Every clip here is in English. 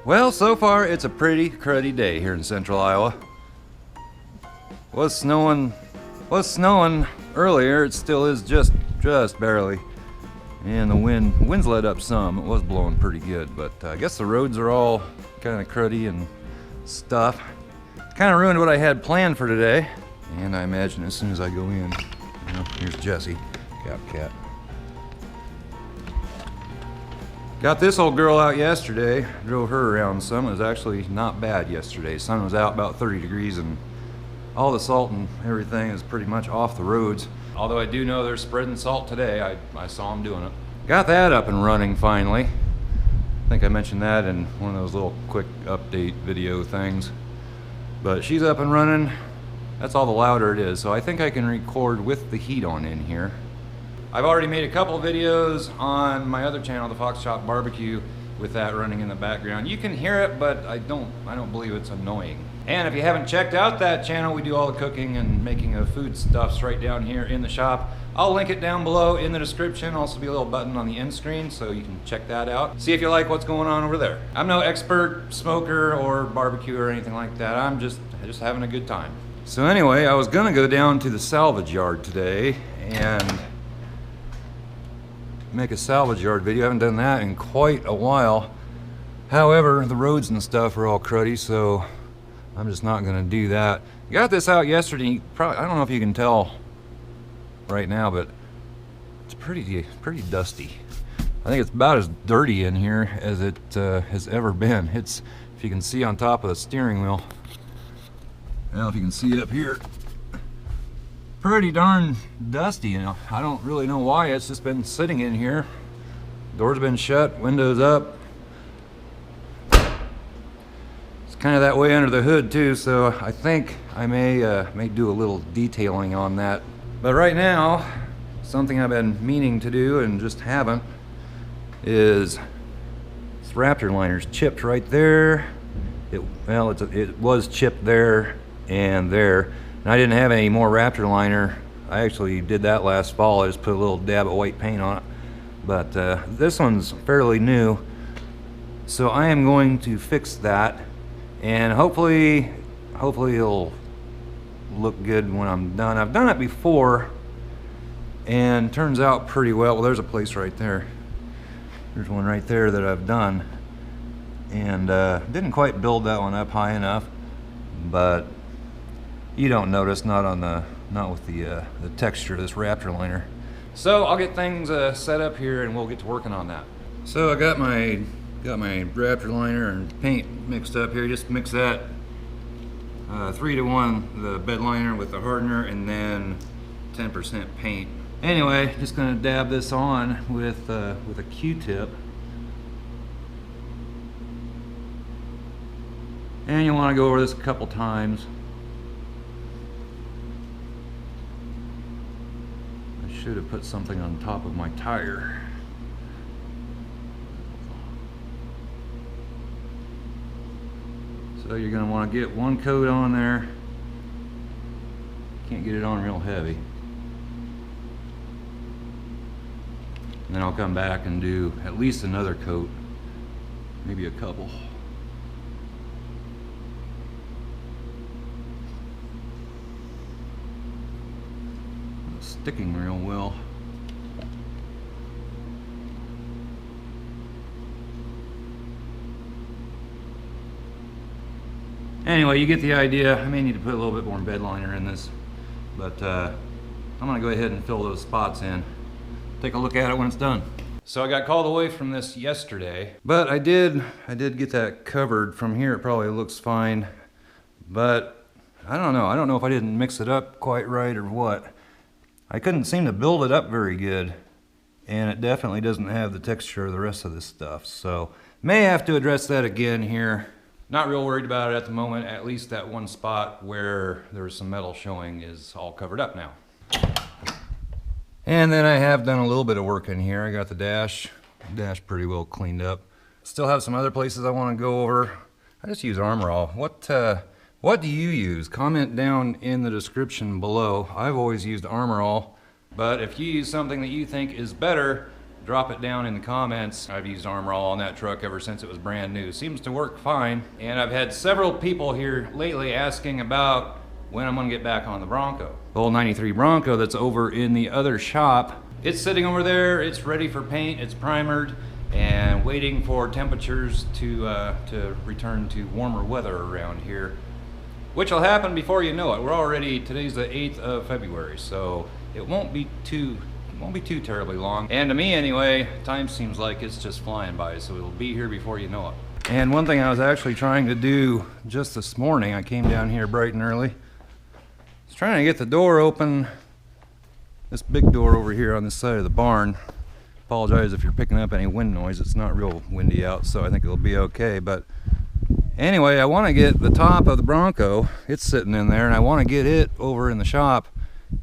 Well, so far it's a pretty cruddy day here in central Iowa. Was snowing earlier. It still is just barely. And the wind's let up some. It was blowing pretty good, but I guess the roads are all kind of cruddy and stuff. Kind of ruined what I had planned for today. And I imagine as soon as I go in, you know, here's Jessie, cat. Got this old girl out yesterday, drove her around some. It was actually not bad yesterday. Sun was out about 30 degrees and all the salt and everything is pretty much off the roads. Although I do know they're spreading salt today. I saw them doing it. Got that up and running finally. I think I mentioned that in one of those little quick update video things. But she's up and running. That's all the louder it is. So I think I can record with the heat on in here. I've already made a couple videos on my other channel, the Fox Shop Barbecue, with that running in the background. You can hear it, but I don't believe it's annoying. And if you haven't checked out that channel, we do all the cooking and making of foodstuffs right down here in the shop. I'll link it down below in the description. Also be a little button on the end screen so you can check that out. See if you like what's going on over there. I'm no expert smoker or barbecue or anything like that. I'm just having a good time. So anyway, I was gonna go down to the salvage yard today and make a salvage yard video. I haven't done that in quite a while. However, the roads and stuff are all cruddy, so I'm just not gonna do that. Got this out yesterday. Probably, I don't know if you can tell right now, but it's pretty dusty. I think it's about as dirty in here as it has ever been. It's, if you can see on top of the steering wheel. Now, if you can see it up here, pretty darn dusty. You know, I don't really know why. It's just been sitting in here. Doors been shut, windows up. It's kind of that way under the hood too, so I think I may do a little detailing on that. But right now, something I've been meaning to do and just haven't is this Raptor liner's chipped right there. It was chipped there and there. And I didn't have any more Raptor liner. I actually did that last fall. I just put a little dab of white paint on it. But this one's fairly new. So I am going to fix that. And hopefully it'll look good when I'm done. I've done it before and turns out pretty well. Well, there's a place right there. There's one right there that I've done. And didn't quite build that one up high enough, but you don't notice, not with the texture of this Raptor liner. So I'll get things set up here and we'll get to working on that. So I got my Raptor liner and paint mixed up here. Just mix that 3-to-1, the bed liner with the hardener, and then 10% paint. Anyway, just gonna dab this on with a Q-tip. And you want to go over this a couple times. I should have put something on top of my tire. So you're going to want to get one coat on there. Can't get it on real heavy. And then I'll come back and do at least another coat, maybe a couple. Sticking real well. Anyway, you get the idea. I may need to put a little bit more bed liner in this, but I'm gonna go ahead and fill those spots in. Take a look at it when it's done. So I got called away from this yesterday, but I did get that covered. From here it probably looks fine, but I don't know if I didn't mix it up quite right or what. I couldn't seem to build it up very good, and it definitely doesn't have the texture of the rest of this stuff, so may have to address that again here. Not real worried about it at the moment. At least that one spot where there was some metal showing is all covered up now. And then I have done a little bit of work in here. I got the dash pretty well cleaned up. Still have some other places I want to go over. I just use Armor All. What do you use? Comment down in the description below. I've always used Armor All, but if you use something that you think is better, drop it down in the comments. I've used Armor All on that truck ever since it was brand new. Seems to work fine. And I've had several people here lately asking about when I'm gonna get back on the Bronco. The old 93 Bronco that's over in the other shop. It's sitting over there, it's ready for paint, it's primered, and waiting for temperatures to return to warmer weather around here, which will happen before you know it. We're already, today's the 8th of February, so it won't be too terribly long. And to me anyway, time seems like it's just flying by, so it'll be here before you know it. And one thing I was actually trying to do just this morning, I came down here bright and early. I was trying to get the door open, this big door over here on this side of the barn. Apologize if you're picking up any wind noise. It's not real windy out, so I think it'll be okay. But anyway, I want to get the top of the Bronco. It's sitting in there, and I want to get it over in the shop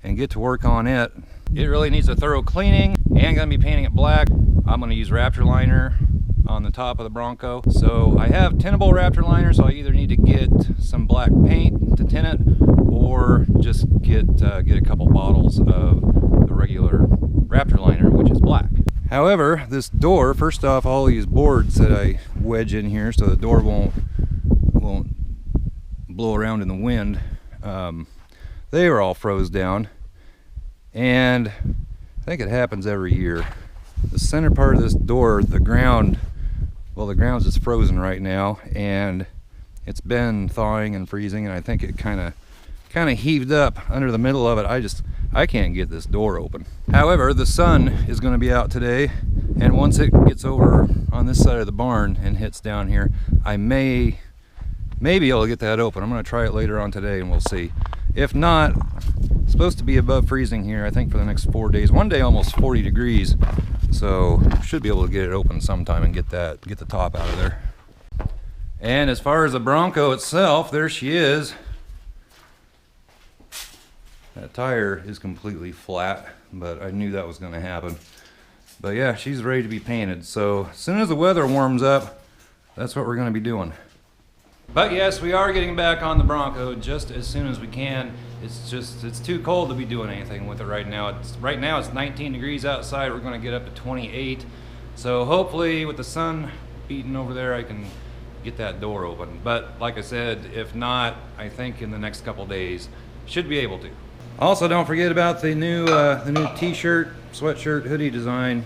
and get to work on it. It really needs a thorough cleaning, and gonna be painting it black. I'm gonna use Raptor liner on the top of the Bronco. So I have tintable Raptor liner, so I either need to get some black paint to tint it, or just get a couple bottles of the regular Raptor liner, which is black. However, this door, first off, all these boards that I wedge in here so the door won't blow around in the wind, they were all froze down. And I think it happens every year. The center part of this door, the ground, well, the ground's just frozen right now, and it's been thawing and freezing, and I think it kind of heaved up under the middle of it. I can't get this door open. However, the sun is going to be out today, and once it gets over on this side of the barn and hits down here, I may be able to get that open. I'm going to try it later on today, and we'll see. If not, it's supposed to be above freezing here, I think, for the next 4 days. One day almost 40 degrees, so should be able to get it open sometime and get the top out of there. And as far as the Bronco itself, there she is. That tire is completely flat, but I knew that was going to happen. But yeah, she's ready to be painted. So as soon as the weather warms up, that's what we're going to be doing. But yes, we are getting back on the Bronco just as soon as we can. It's too cold to be doing anything with it right now. Right now it's 19 degrees outside. We're going to get up to 28. So hopefully with the sun beating over there, I can get that door open. But like I said, if not, I think in the next couple days, should be able to. Also, don't forget about the new t-shirt, sweatshirt, hoodie design.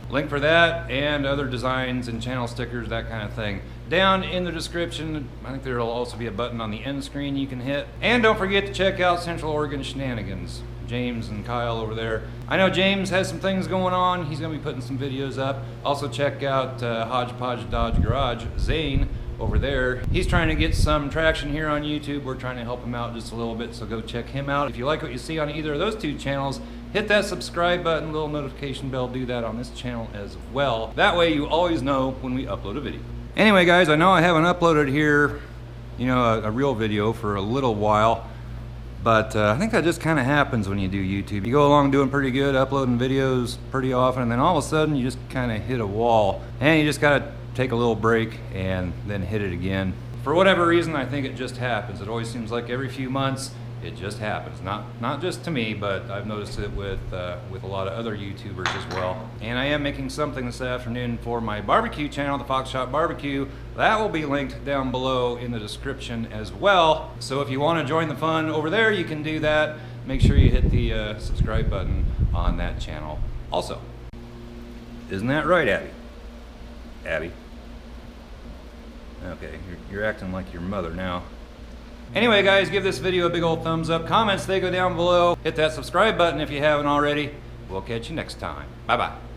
Link for that and other designs and channel stickers, that kind of thing, down in the description. I think there will also be a button on the end screen you can hit. And don't forget to check out Central Oregon Shenanigans. James and Kyle over there. I know James has some things going on. He's going to be putting some videos up. Also check out HODGE, PODGE, DODGE, GARAGE. Zane over there, he's trying to get some traction here on YouTube. We're trying to help him out just a little bit, so go check him out. If you like what you see on either of those two channels, hit that subscribe button, little notification bell, do that on this channel as well. That way you always know when we upload a video. Anyway guys, I know I haven't uploaded here, you know, a real video for a little while, but I think that just kind of happens when you do YouTube. You go along doing pretty good, uploading videos pretty often, and then all of a sudden you just kind of hit a wall, and you just gotta take a little break and then hit it again. For whatever reason, I think it just happens. It always seems like every few months it just happens. Not just to me, but I've noticed it with a lot of other YouTubers as well. And I am making something this afternoon for my barbecue channel, the Fox Shop Barbecue. That will be linked down below in the description as well. So if you want to join the fun over there, you can do that. Make sure you hit the subscribe button on that channel also. Isn't that right, Abby? Abby? Okay, you're acting like your mother now. Anyway guys, give this video a big old thumbs up. Comments, they go down below. Hit that subscribe button if you haven't already. We'll catch you next time. Bye-bye.